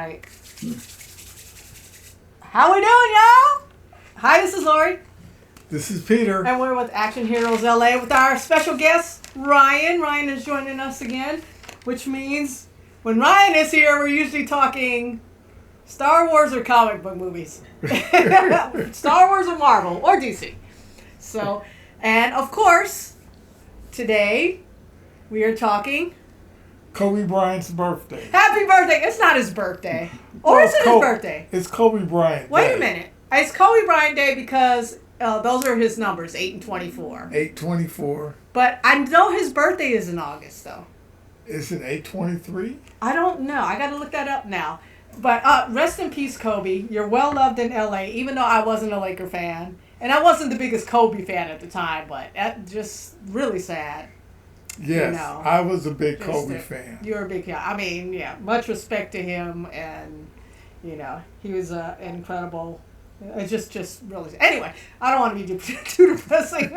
right. How we doing, y'all? Hi, this is Lori. This is Peter. And we're with Action Heroes LA with our special guest, Ryan. Ryan is joining us again, which means when Ryan is here, we're usually talking Star Wars or comic book movies. Star Wars or Marvel or DC. So, and of course, today we are talking Kobe Bryant's birthday. Happy birthday! It's not his birthday. Or is it his birthday? It's Kobe Bryant Wait Day. a minute. It's Kobe Bryant Day because those are his numbers, 8 and 24. 8/24. But I know his birthday is in August, though. Is it 8/23? I don't know. I got to look that up now. But rest in peace, Kobe. You're well loved in LA, even though I wasn't a Laker fan. And I wasn't the biggest Kobe fan at the time, but that's just really sad. Yes, You know, I was a big Kobe fan. You're a big fan. I mean, yeah, much respect to him, and you know, he was an incredible. It's just really. Anyway, I don't want to be too depressing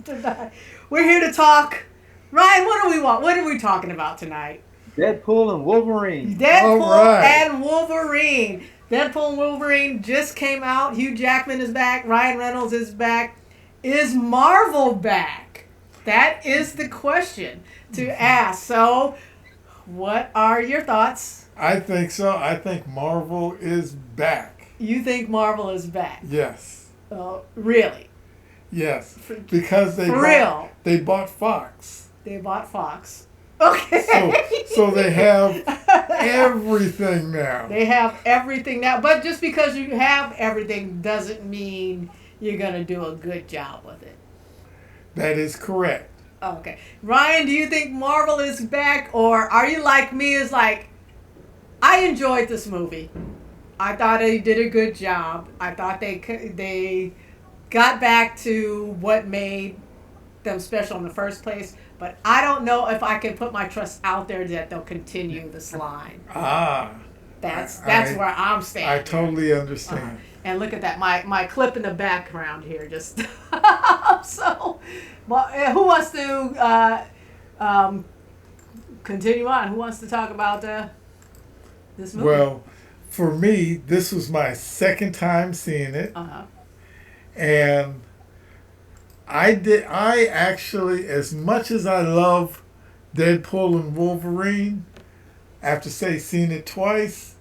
tonight. We're here to talk. Ryan, what do we want? What are we talking about tonight? Deadpool and Wolverine. Deadpool and Wolverine. Deadpool and Wolverine just came out. Hugh Jackman is back. Ryan Reynolds is back. Is Marvel back? That is the question to ask. So, what are your thoughts? I think so. I think Marvel is back. You think Marvel is back? Yes. Really? Yes. Because they bought Fox. They bought Fox. Okay. So they have everything now. They have everything now. But just because you have everything doesn't mean you're going to do a good job with it. That is correct. Okay. Ryan, do you think Marvel is back, or are you like me, is like, I enjoyed this movie. I thought they did a good job. I thought they got back to what made them special in the first place, but I don't know if I can put my trust out there that they'll continue this line. That's where I'm standing. I totally understand. And look at that, my clip in the background here, just so. Well, who wants to continue on? Who wants to talk about this movie? Well, for me, this was my second time seeing it, and I actually, as much as I love Deadpool and Wolverine, after seeing it twice,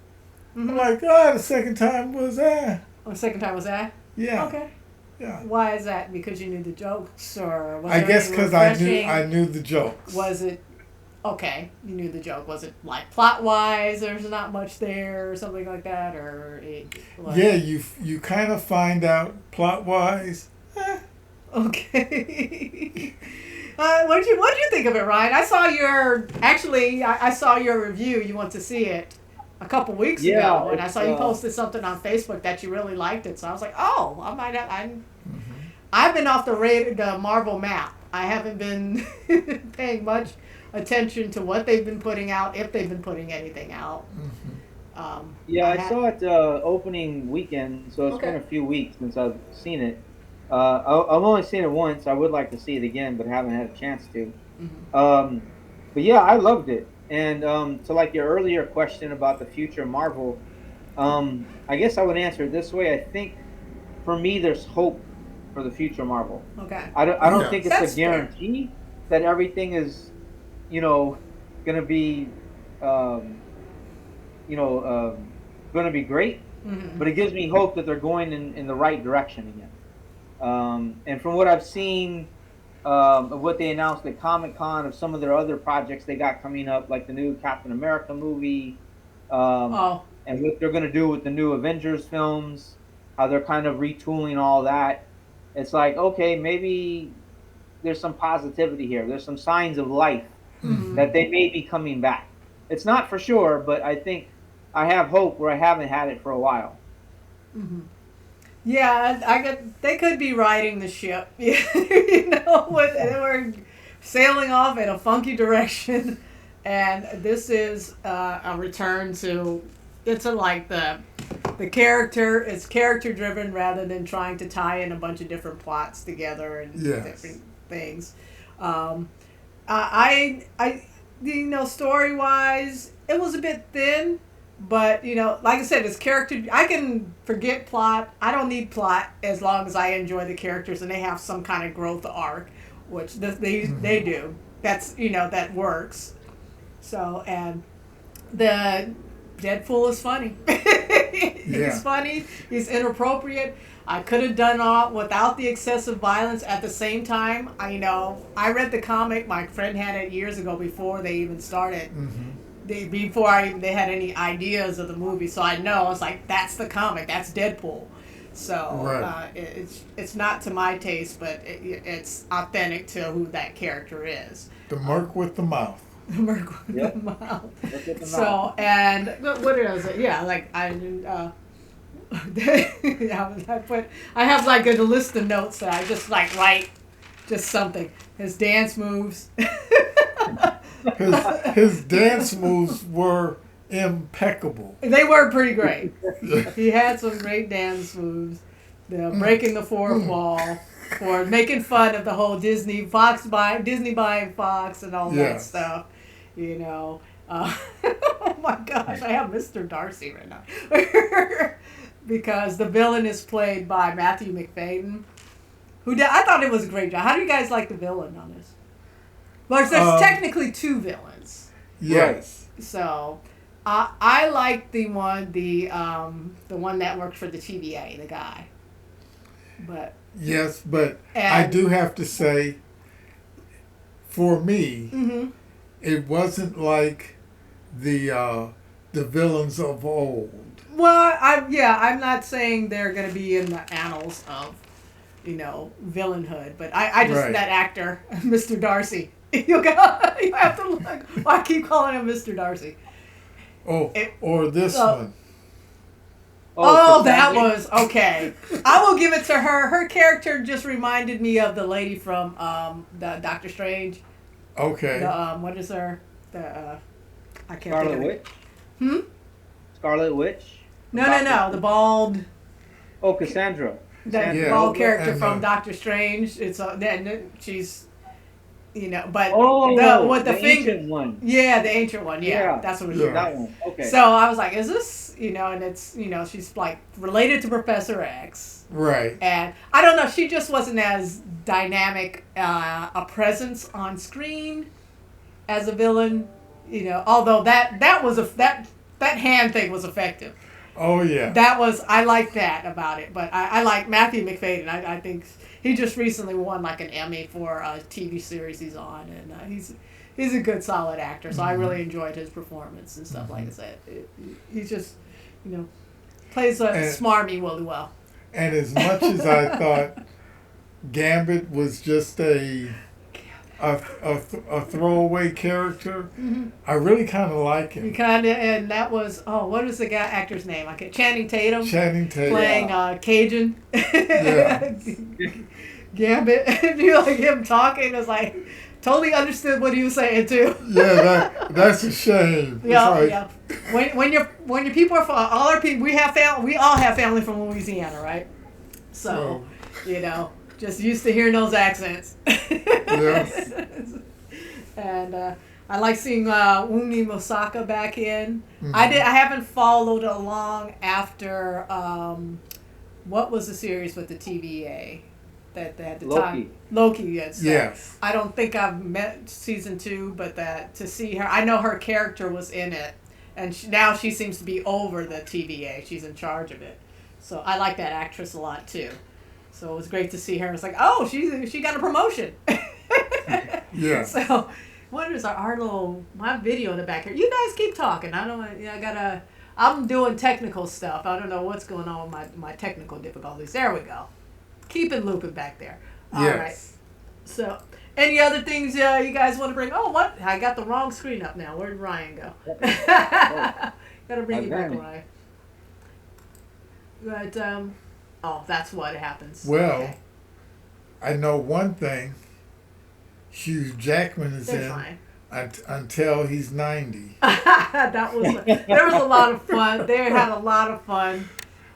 I'm like, the second time was that. Oh, the second time was that? Yeah. Okay. Yeah. Why is that? Because you knew the jokes, or was I guess because I knew the jokes. Was it okay? You knew the joke. Was it like plot wise? There's not much there, or something like that, or yeah, you kind of find out plot wise. Okay. What did you think of it, Ryan? I saw your review. You went to see it a couple weeks ago, and I saw you posted something on Facebook that you really liked it. So I was like, oh, I might have. I've been off the Marvel map. I haven't been paying much attention to what they've been putting out, if they've been putting anything out. I saw it opening weekend, so it's been a few weeks since I've seen it. I've only seen it once. I would like to see it again, but haven't had a chance to. But yeah, I loved it. And to like your earlier question about the future of Marvel, I guess I would answer it this way. I think for me, there's hope for the future of Marvel. Okay. I don't think it's a guarantee that everything is, going to be, going to be great. But it gives me hope that they're going in the right direction again. And from what I've seen, of what they announced at Comic-Con, of some of their other projects they got coming up, like the new Captain America movie, and what they're going to do with the new Avengers films, how they're kind of retooling all that. It's like, okay, maybe there's some positivity here. There's some signs of life that they may be coming back. It's not for sure, but I think I have hope where I haven't had it for a while. Yeah, they could be riding the ship. They were sailing off in a funky direction, and this is a return to. It's like the character. It's character driven rather than trying to tie in a bunch of different plots together and different things. I story wise, it was a bit thin. But like I said, his character, I can forget plot. I don't need plot as long as I enjoy the characters and they have some kind of growth arc, which they do. That's that works. So, and the Deadpool is funny. He's funny. He's inappropriate. I could have done all without the excessive violence. At the same time, I read the comic. My friend had it years ago before they even started. Before they had any ideas of the movie, so I know I was like, that's the comic. That's Deadpool. So it's not to my taste, but it's authentic to who that character is. The Merc with the mouth. The Merc with the mouth. So, and what is it? Yeah, like I have like a list of notes that I just like write just something. His dance moves. His dance moves were impeccable. They were pretty great. He had some great dance moves. Breaking the fourth wall, or making fun of the whole Disney buying Fox and all that stuff. Oh my gosh, I have Mr. Darcy right now. Because the villain is played by Matthew McFadden, I thought it was a great job. How do you guys like the villain on this? Well, there's technically two villains. Yes. So, I like the one that worked for the TVA, the guy. But yes, but I do have to say, for me, it wasn't like the villains of old. Well, I'm not saying they're going to be in the annals of, villainhood, but I just that actor, Mr. Darcy. You have to look. I keep calling him Mr. Darcy. Or this one. Oh, that was okay. I will give it to her. Her character just reminded me of the lady from the Doctor Strange. Okay. What is her? I can't Scarlet think of Witch. it. Scarlet Witch. No. The bald. Oh, Cassandra. The bald character from Doctor Strange. It's she's. But the ancient one. Yeah, the ancient one. Yeah, that's what it is. That one. Okay. So I was like, is this, and it's, she's like related to Professor X. Right. And I don't know, she just wasn't as dynamic a presence on screen as a villain, although that was that hand thing was effective. Oh yeah. I like that about it, but I like Matthew McFadden. I think he just recently won like an Emmy for a TV series he's on, and he's a good solid actor. So I really enjoyed his performance and stuff like that. He's just plays smarmy really well. And as much as I thought Gambit was just a throwaway character, I really kind of like him. And that was what is the actor's name? Channing Tatum. Playing Cajun. Yeah. Gambit. You like him talking is like totally understood what he was saying too. Yeah, that's a shame. Yeah. When your people are from all our people, we all have family from Louisiana, right? So just used to hearing those accents. Yes. And I like seeing Wunmi Mosaka back in. I haven't followed along after what was the series with the TVA that at the time Loki. Yes. I don't think I've met season 2, but to see her, I know her character was in it, and now she seems to be over the TVA. She's in charge of it, so I like that actress a lot too. So it was great to see her. It's like, oh, she got a promotion. Yeah. So, what is my video in the back here? You guys keep talking. I'm doing technical stuff. I don't know what's going on with my technical difficulties. There we go. Keep it looping back there. All right. So, any other things you guys want to bring? Oh, what? I got the wrong screen up now. Where did Ryan go? Gotta bring you back, Ryan. But, that's what happens. Well, okay. I know one thing. Hugh Jackman is until he's 90. There was a lot of fun. They had a lot of fun.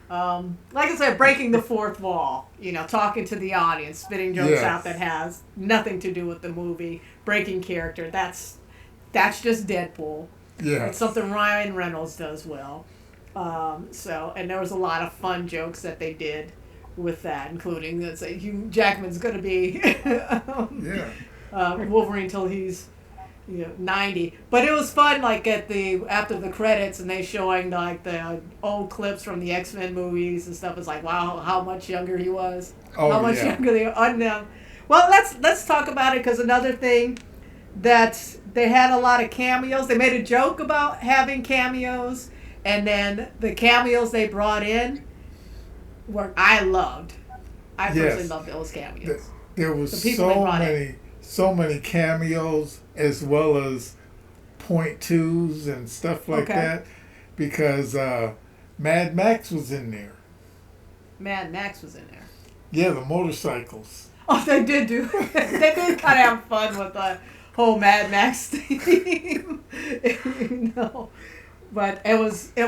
Like I said, breaking the fourth wall. Talking to the audience, spitting jokes out that has nothing to do with the movie, breaking character. That's just Deadpool. Yeah. It's something Ryan Reynolds does well. And there was a lot of fun jokes that they did with that, including that say Hugh Jackman's going to be Yeah. Wolverine till he's 90. But it was fun, like after the credits and they showing like the old clips from the X-Men movies and stuff. It's like, wow, how much younger he was. Oh, how much yeah. younger they are. Well, let's talk about it, because another thing that they had a lot of cameos. They made a joke about having cameos, and then the cameos they brought in were I loved. I personally loved those cameos. There was The people they brought in. so many cameos, as well as point twos and stuff like that, because Mad Max was in there. Mad Max was in there. Yeah, the motorcycles. Oh, they did do. They did kind of have fun with the whole Mad Max theme, But it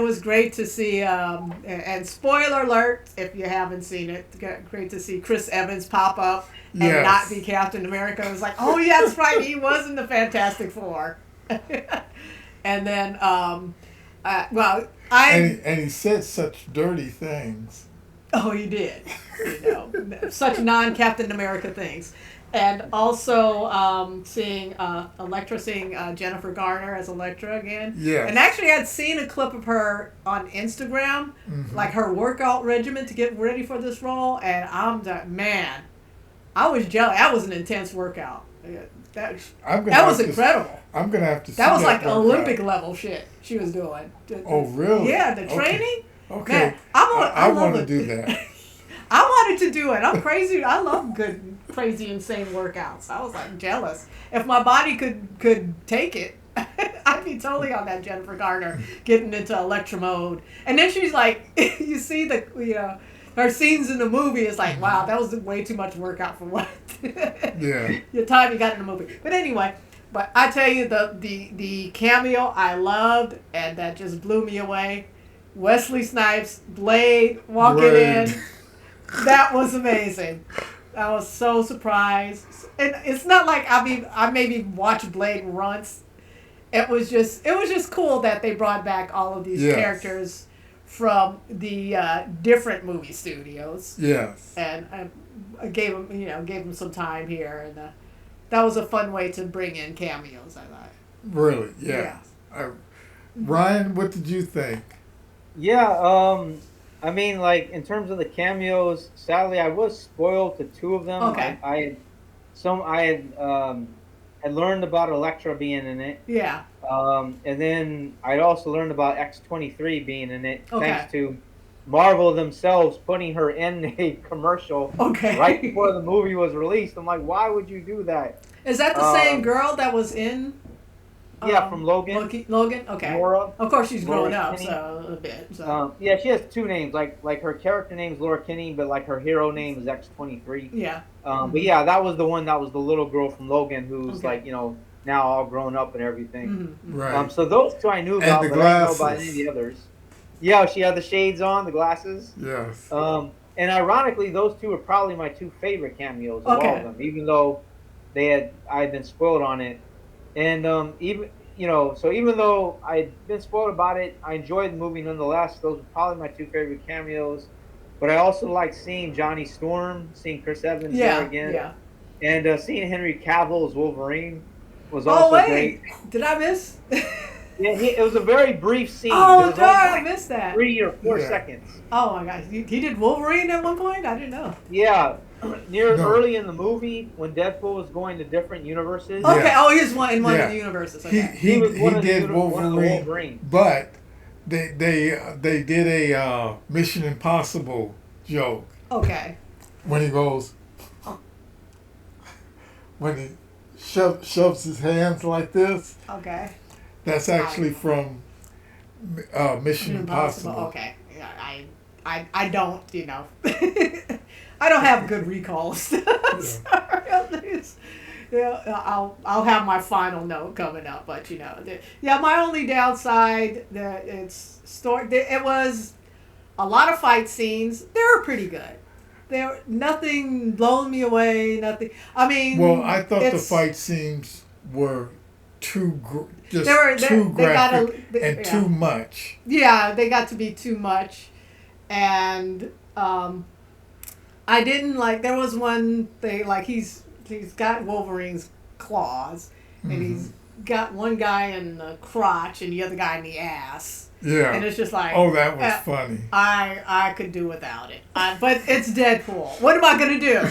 was great to see. And spoiler alert, if you haven't seen it, great to see Chris Evans pop up and not be Captain America. It was like, oh yeah, that's right, he was in the Fantastic Four. And then, and he said such dirty things. Oh, he did. Such non-Captain America things. And also seeing Jennifer Garner as Elektra again. Yes. And actually, I'd seen a clip of her on Instagram, like her workout regimen to get ready for this role. And I was jealous. That was an intense workout. That was incredible. I'm going to have to see that. Was like workout. Olympic level shit she was doing. Oh, really? Yeah, the training. Okay. Man, I want to do that. I wanted to do it. I'm crazy. I love good, crazy, insane workouts. I was like jealous. If my body could take it, I'd be totally on that Jennifer Garner getting into Elektra mode. And then she's like, you see her scenes in the movie is like, wow, that was way too much workout for what? Yeah. Your time you got in the movie. But anyway, I tell you the cameo I loved, and that just blew me away. Wesley Snipes, Blade walking in. That was amazing. I was so surprised. And it's not like I maybe watched Blade once. It was just cool that they brought back all of these characters from the different movie studios. Yes. And I gave them some time here, and that was a fun way to bring in cameos, I thought. Really? Yeah. Ryan, what did you think? Yeah, I mean, like, in terms of the cameos, sadly, I was spoiled to two of them. Okay. I had learned about Elektra being in it. Yeah. And then I'd also learned about X-23 being in it, Okay. thanks to Marvel themselves putting her in a commercial right before the movie was released. I'm like, why would you do that? Is that the same girl that was in? Yeah, from Logan. Logan? Okay. Laura. Of course, she's grown Laura up, Kinney. so a bit. So. Yeah, she has two names. Like her character name's Laura Kinney, but like her hero name is X-23. Yeah. But yeah, that was the one that was the little girl from Logan who's like, now all grown up and everything. Mm-hmm. Right. So those two I knew about, the but I didn't know about glasses. any of the others. Yeah, she had the shades on, the glasses. Yes. And ironically, those two are probably my two favorite cameos of all of them, even though I had been spoiled on it. And so even though I'd been spoiled about it, I enjoyed the movie nonetheless. Those were probably my two favorite cameos. But I also liked seeing Johnny Storm, seeing Chris Evans there again. Yeah. And seeing Henry Cavill as Wolverine was also great. Did I miss? Yeah, it was a very brief scene. Oh, darn, I missed that. 3 or 4 seconds. Oh, my gosh. He did Wolverine at one point? I didn't know. Yeah. Early in the movie, when Deadpool was going to different universes. Okay, he was in one of the universes. Okay. He was one of the did Wolverine, Wolverine. but they did a Mission Impossible joke. Okay. When he goes, when he shoves his hands like this. Okay. That's actually from Mission Impossible. Okay. Yeah, I don't, I don't have good recalls. Sorry, at least. Yeah, I'll have my final note coming up, but my only downside it was a lot of fight scenes. They were pretty good. Nothing blowing me away. Nothing. I mean, well, I thought the fight scenes were just They too got graphic and too much. Yeah, they got to be too much, and I didn't like. There was one thing like he's got Wolverine's claws, and he's got one guy in the crotch and the other guy in the ass. Yeah. And it's just like, oh, that was funny. I could do without it. But it's Deadpool. What am I gonna do?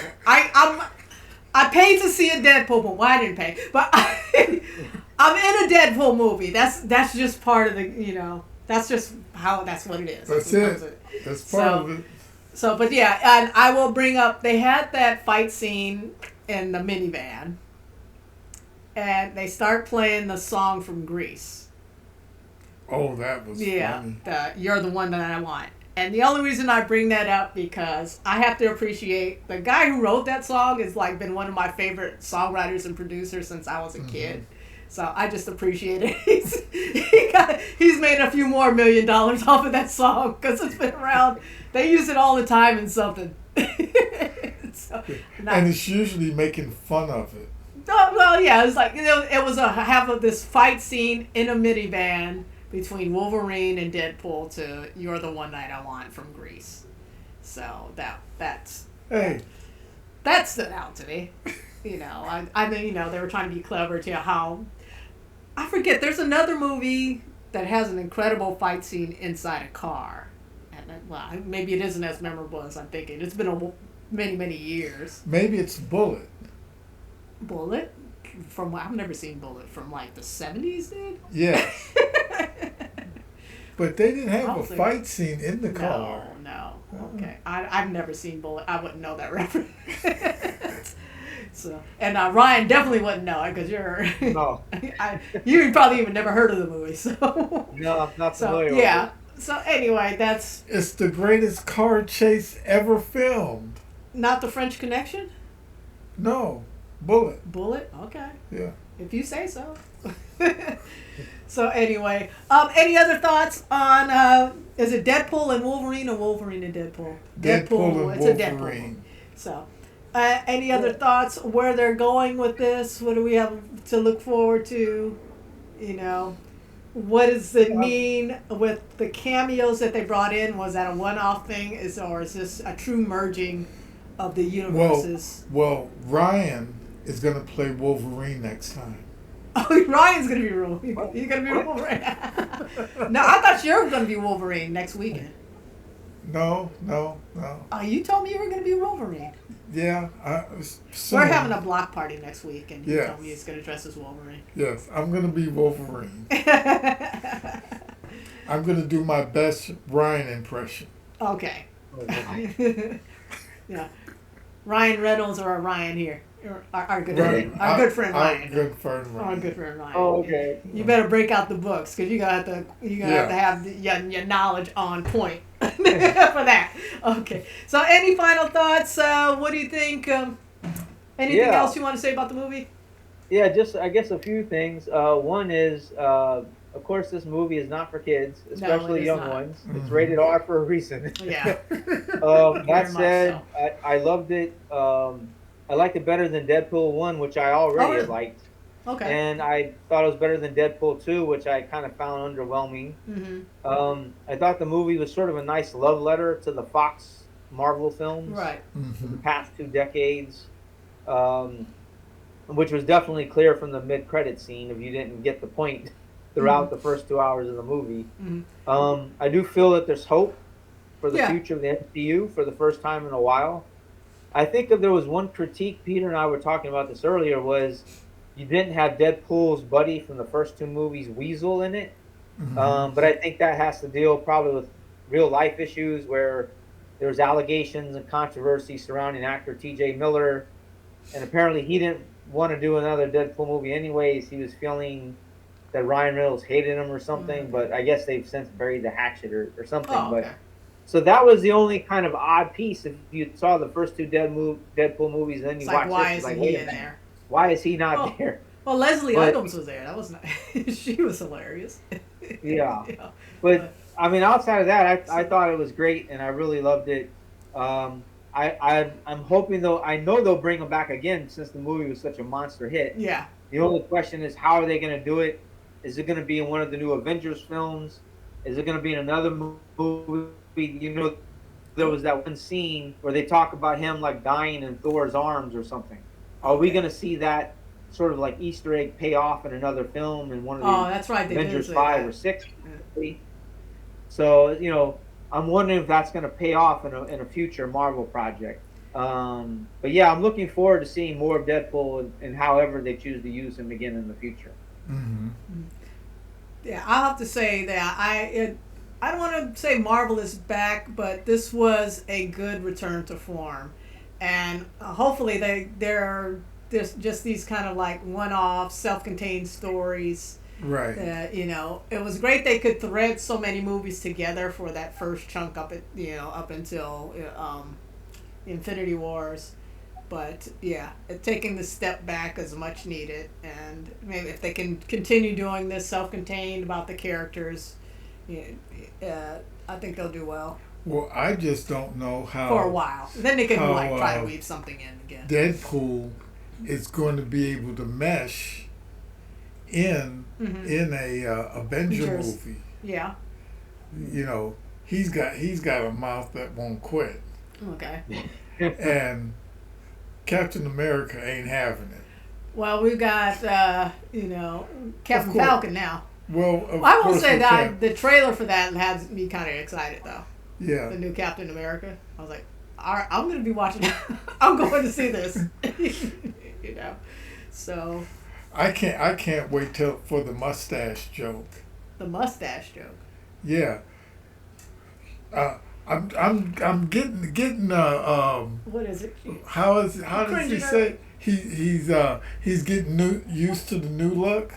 I paid to see a Deadpool movie. Well, I didn't pay, but I'm in a Deadpool movie. That's just part of the That's just that's what it is. That's it. That's part of it. So, but yeah, and I will bring up. They had that fight scene in the minivan, and they start playing the song from Grease. Oh, that was funny. You're the one that I want. And the only reason I bring that up because I have to appreciate the guy who wrote that song has like been one of my favorite songwriters and producers since I was a kid. So I just appreciate it. He's made a few more $1 million off of that song because it's been around. They use it all the time in something. And it's usually making fun of it. Well, yeah, it's like it was this fight scene in a minivan between Wolverine and Deadpool to "You're the One Night I Want" from Grease. So that stood out to me. I mean, they were trying to be clever to how I forget. There's another movie that has an incredible fight scene inside a car, and maybe it isn't as memorable as I'm thinking. It's been many years. Maybe it's Bullet. Bullet? I've never seen Bullet from like the 70s, dude. Yeah. But they didn't have a fight scene in the car. No. Okay. I've never seen Bullet. I wouldn't know that reference. So, and Ryan definitely wouldn't know it because you're. No. You probably even never heard of the movie, so. No, I'm not familiar with it. So anyway, It's the greatest car chase ever filmed. Not the French Connection? No. Bullet. Bullet? Okay. Yeah. If you say so. So anyway, any other thoughts on is it Deadpool and Wolverine or Wolverine and Deadpool? Deadpool and it's Wolverine. A Deadpool. So, any other thoughts where they're going with this? What do we have to look forward to? What does it mean with the cameos that they brought in? Was that a one-off thing, or is this a true merging of the universes? Well, Ryan is going to play Wolverine next time. Oh, Ryan's going to be Wolverine. He's going to be Wolverine. No, I thought you were going to be Wolverine next weekend. No. Oh, you told me you were going to be Wolverine. Yeah. We're having a block party next week, and you told me he's going to dress as Wolverine. Yes, I'm going to be Wolverine. I'm going to do my best Ryan impression. Okay. Yeah. Ryan Reynolds or Ryan here. Our good friend Ryan. Our good friend Ryan. Our good friend Ryan. Oh, okay. You better break out the books because you have to have your knowledge on point for that. Okay. So, any final thoughts? What do you think? Anything else you want to say about the movie? Yeah, just I guess a few things. One is, of course, this movie is not for kids, especially young ones. Mm-hmm. It's rated R for a reason. Yeah. That said, I loved it. I liked it better than Deadpool 1, which I already liked. Okay. And I thought it was better than Deadpool 2, which I kind of found underwhelming. Mm-hmm. I thought the movie was sort of a nice love letter to the Fox Marvel films. Right. For the past 2 decades. Which was definitely clear from the mid-credit scene if you didn't get the point throughout the first 2 hours of the movie. Mm-hmm. I do feel that there's hope for the future of the MCU for the first time in a while. I think if there was one critique, Peter and I were talking about this earlier, was you didn't have Deadpool's buddy from the first 2 movies, Weasel, in it. Mm-hmm. But I think that has to deal probably with real life issues where there's allegations and controversy surrounding actor T.J. Miller. And apparently he didn't want to do another Deadpool movie anyways. He was feeling that Ryan Reynolds hated him or something. But I guess they've since buried the hatchet or something. Oh, okay. So that was the only kind of odd piece. If you saw the first 2 Deadpool movies, and then you watch why this, is he in there? Why is he not there? Well, Leslie Adams was there. That was not. She was hilarious. Yeah. But I mean, outside of that, I thought it was great, and I really loved it. I'm hoping though. I know they'll bring him back again since the movie was such a monster hit. Yeah. The only question is, how are they going to do it? Is it going to be in one of the new Avengers films? Is it going to be in another movie? There was that one scene where they talk about him like dying in Thor's arms or something. Are we going to see that sort of like Easter egg pay off in another film in one of the That's right. They Avengers did say 5 that. or 6? So, I'm wondering if that's going to pay off in a future Marvel project. But yeah, I'm looking forward to seeing more of Deadpool and however they choose to use him again in the future. Mm-hmm. Yeah, I'll have to say that I don't want to say Marvel is back, but this was a good return to form, and hopefully they're just these kind of like one-off, self-contained stories. Right. It was great they could thread so many movies together for that first chunk up until Infinity Wars. But yeah, taking the step back is much needed, and maybe if they can continue doing this self-contained about the characters, I think they'll do well. Well, I just don't know how For a while. Then they can try to weave something in again. Deadpool is going to be able to mesh in a Avenger movie. Yeah. He's got a mouth that won't quit. Okay. And Captain America ain't having it. Well, we've got Captain Falcon now. Well, I will say that the trailer for that has me kind of excited though. Yeah. The new Captain America. I was like, all right, I'm going to be watching. I'm going to see this. So. I can't wait for the mustache joke. The mustache joke. Yeah. I'm getting what is it? How does he say he's getting used to the new look?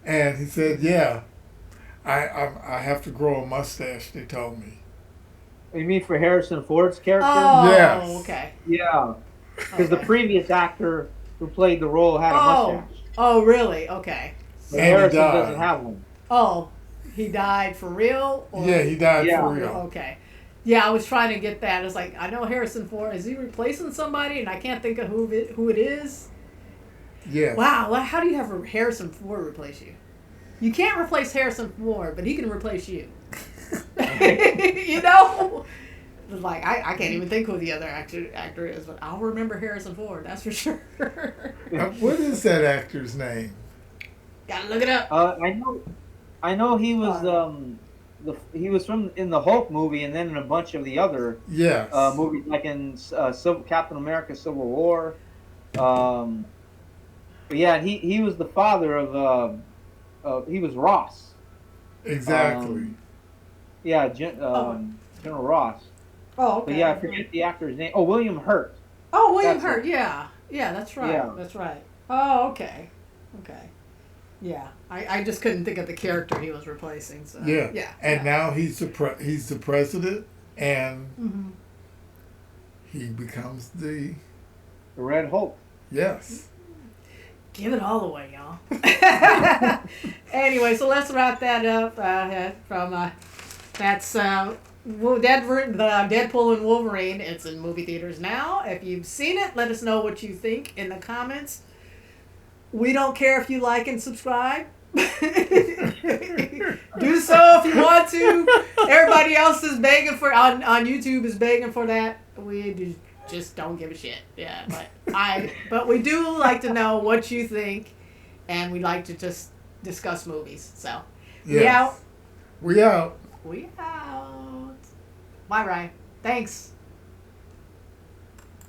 And he said, "Yeah, I have to grow a mustache." They told me. You mean for Harrison Ford's character? Oh, yes. Okay. Yeah, because the previous actor who played the role had a mustache. Oh, really? Okay. But Harrison doesn't have one. Oh, he died for real? Or? Yeah, he died for real. Okay. Yeah, I was trying to get that. It's like, I know Harrison Ford. Is he replacing somebody? And I can't think of who it is. Yeah. Wow. How do you have Harrison Ford replace you? You can't replace Harrison Ford, but he can replace you. Like, I can't even think who the other actor is, but I'll remember Harrison Ford. That's for sure. What is that actor's name? Gotta look it up. I know he was he was in the Hulk movie and then in a bunch of the other movies, like in Captain America: Civil War. But yeah, he was the father of he was Ross. Exactly. General Ross. Oh, okay. But yeah, I forget the actor's name. Oh, William Hurt. Oh, William Hurt. Yeah, that's right. Yeah. That's right. Oh, okay. Yeah, I just couldn't think of the character he was replacing. So yeah. And now he's the president, and he becomes the Red Hulk. Yes. Give it all away, y'all. Anyway, so let's wrap that up. That's the Deadpool and Wolverine. It's in movie theaters now. If you've seen it, let us know what you think in the comments. We don't care if you like and subscribe. Do so if you want to. Everybody else is begging on YouTube is begging for that. We just don't give a shit. Yeah, but we do like to know what you think, and we like to just discuss movies. So yes. We out. We out. We out. Bye, Ryan. Thanks.